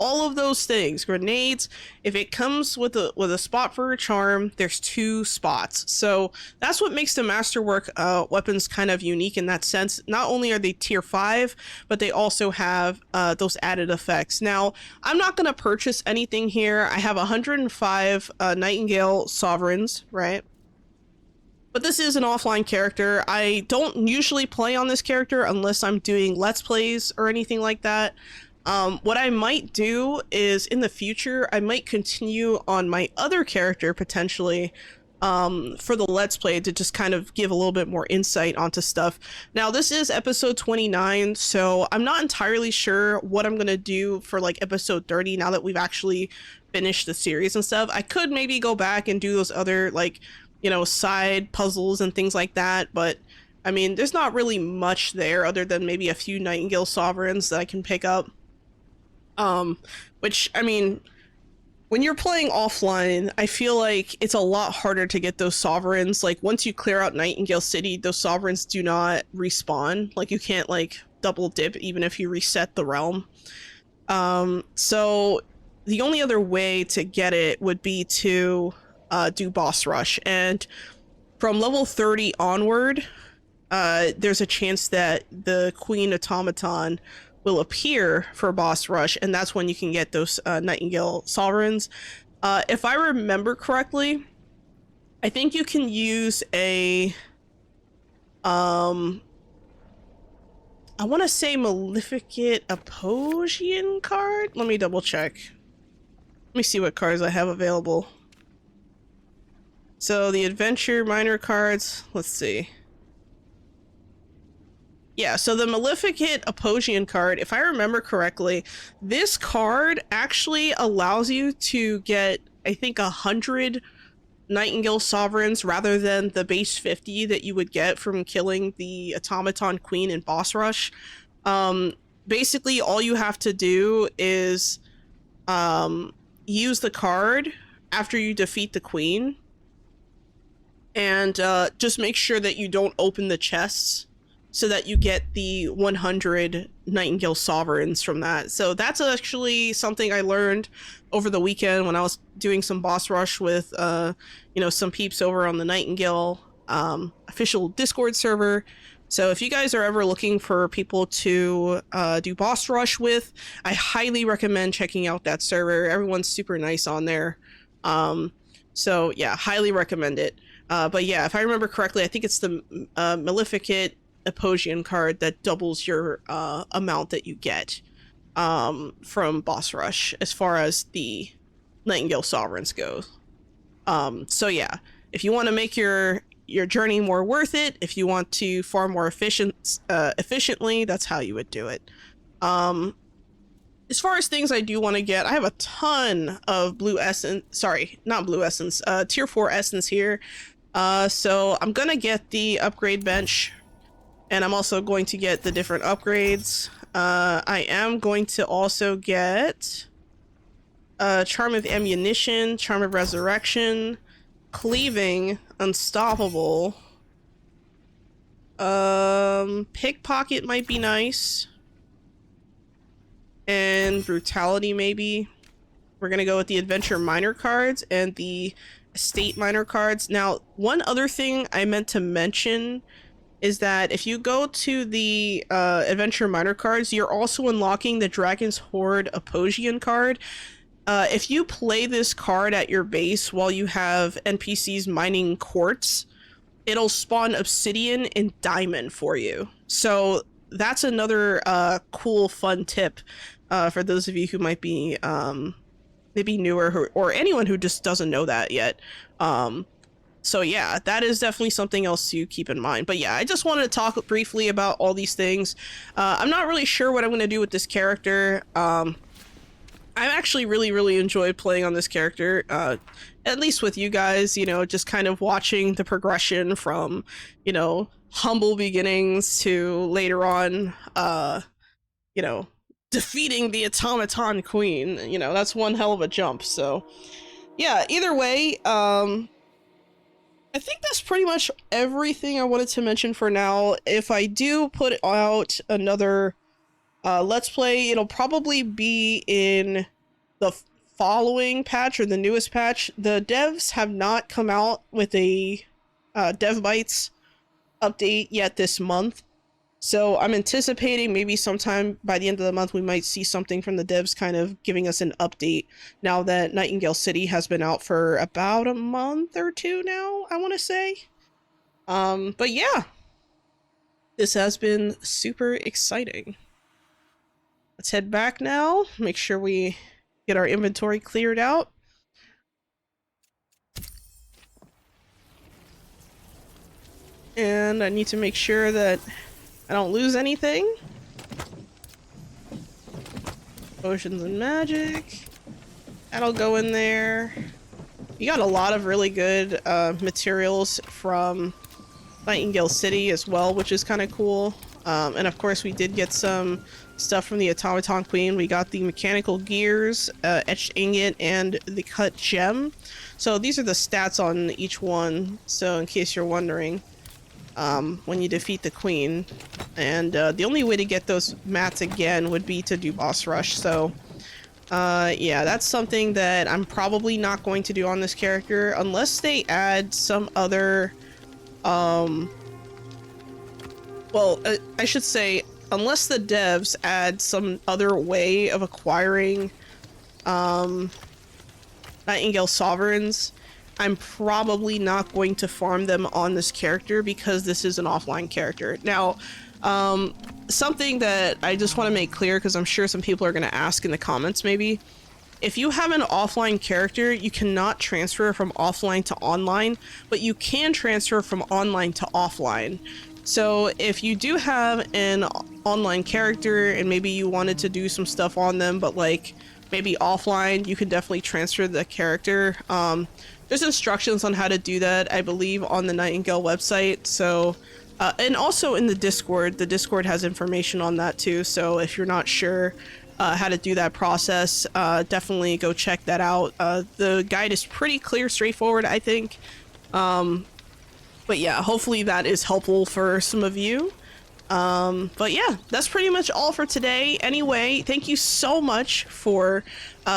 all of those things, grenades, if it comes with a spot for a charm, there's 2 spots. So that's what makes the Masterwork weapons kind of unique in that sense. Not only are they tier 5, but they also have those added effects. Now, I'm not going to purchase anything here. I have 105 Nightingale Sovereigns, right? But this is an offline character. I don't usually play on this character unless I'm doing Let's Plays or anything like that. What I might do is in the future, I might continue on my other character potentially for the Let's Play to just kind of give a little bit more insight onto stuff. Now, this is episode 29, so I'm not entirely sure what I'm going to do for like episode 30 now that we've actually finished the series and stuff. I could maybe go back and do those other like, you know, side puzzles and things like that, but I mean, there's not really much there other than maybe a few Nightingale Sovereigns that I can pick up. Which, I mean, when you're playing offline, I feel like it's a lot harder to get those sovereigns. Like, once you clear out Nightingale City, those sovereigns do not respawn. Like, you can't, like, double dip even if you reset the realm. So the only other way to get it would be to do boss rush. And from level 30 onward, there's a chance that the Queen Automaton will appear for boss rush, and that's when you can get those Nightingale Sovereigns. If I remember correctly, I think you can use a I want to say Maleficate Apogean card. Let me double check. Let me see what cards I have available. So the Adventure Minor cards, let's see. Yeah, so the Maleficate Apogean card, if I remember correctly, this card actually allows you to get, I think, 100 Nightingale Sovereigns rather than the base 50 that you would get from killing the Automaton Queen in Boss Rush. Basically, all you have to do is use the card after you defeat the Queen, and just make sure that you don't open the chests, so that you get the 100 Nightingale Sovereigns from that. So that's actually something I learned over the weekend when I was doing some boss rush with, you know, some peeps over on the Nightingale official Discord server. So if you guys are ever looking for people to do boss rush with, I highly recommend checking out that server. Everyone's super nice on there. So yeah, highly recommend it. But yeah, if I remember correctly, I think it's the Maleficate Eposian card that doubles your amount that you get from boss rush as far as the Nightingale Sovereigns go. So yeah, if you want to make your journey more worth it, if you want to farm more efficiently, that's how you would do it. As far as things I do want to get, I have a ton of blue essence, sorry, not blue essence, tier 4 essence here. So I'm gonna get the upgrade bench, and I'm also going to get the different upgrades. I am going to also get Charm of Ammunition, Charm of Resurrection, Cleaving, Unstoppable. Pickpocket might be nice. And Brutality maybe. We're gonna go with the Adventure Minor cards and the Estate Minor cards. Now, one other thing I meant to mention is that if you go to the Adventure Minor cards, you're also unlocking the Dragon's Horde Eposian card. If you play this card at your base while you have NPCs mining quartz, it'll spawn obsidian and diamond for you. So that's another cool, fun tip for those of you who might be maybe newer or anyone who just doesn't know that yet. So yeah, that is definitely something else to keep in mind. But yeah, I just wanted to talk briefly about all these things. I'm not really sure what I'm going to do with this character. I've actually really enjoyed playing on this character, at least with you guys, you know, just kind of watching the progression from, you know, humble beginnings to later on, you know, defeating the Automaton Queen. You know, that's one hell of a jump. So yeah, either way, I think that's pretty much everything I wanted to mention for now. If I do put out another Let's Play, it'll probably be in the following patch or the newest patch. The devs have not come out with a Dev Bytes update yet this month. So I'm anticipating maybe sometime by the end of the month we might see something from the devs kind of giving us an update now that Nightingale City has been out for about a month or two now, I want to say. But yeah, this has been super exciting. Let's head back now, make sure we get our inventory cleared out. And I need to make sure that I don't lose anything. Potions and magic. That'll go in there. You got a lot of really good materials from Nightingale City as well, which is kind of cool. And of course we did get some stuff from the Automaton Queen. We got the mechanical gears, etched ingot, and the cut gem. So these are the stats on each one, so in case you're wondering, when you defeat the queen. And the only way to get those mats again would be to do boss rush. So yeah, that's something that I'm probably not going to do on this character unless they add some other well, I should say, unless the devs add some other way of acquiring Nightingale Sovereigns, I'm probably not going to farm them on this character because this is an offline character. Now, something that I just want to make clear, because I'm sure some people are going to ask in the comments maybe, if you have an offline character, you cannot transfer from offline to online, but you can transfer from online to offline. So if you do have an online character and maybe you wanted to do some stuff on them, but like maybe offline, you can definitely transfer the character. There's instructions on how to do that, I believe, on the Nightingale website. So, and also in the Discord has information on that too. So if you're not sure how to do that process, definitely go check that out. The guide is pretty clear, straightforward, I think. But yeah, hopefully that is helpful for some of you. But yeah, that's pretty much all for today. Anyway, thank you so much for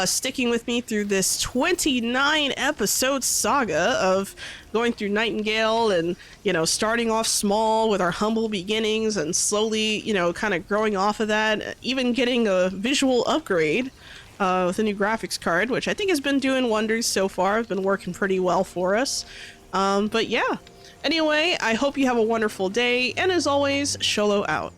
sticking with me through this 29 episode saga of going through Nightingale and, you know, starting off small with our humble beginnings and slowly, you know, kind of growing off of that, even getting a visual upgrade with a new graphics card, which I think has been doing wonders so far. It's been working pretty well for us. But yeah. Anyway, I hope you have a wonderful day, and as always, Sholo out.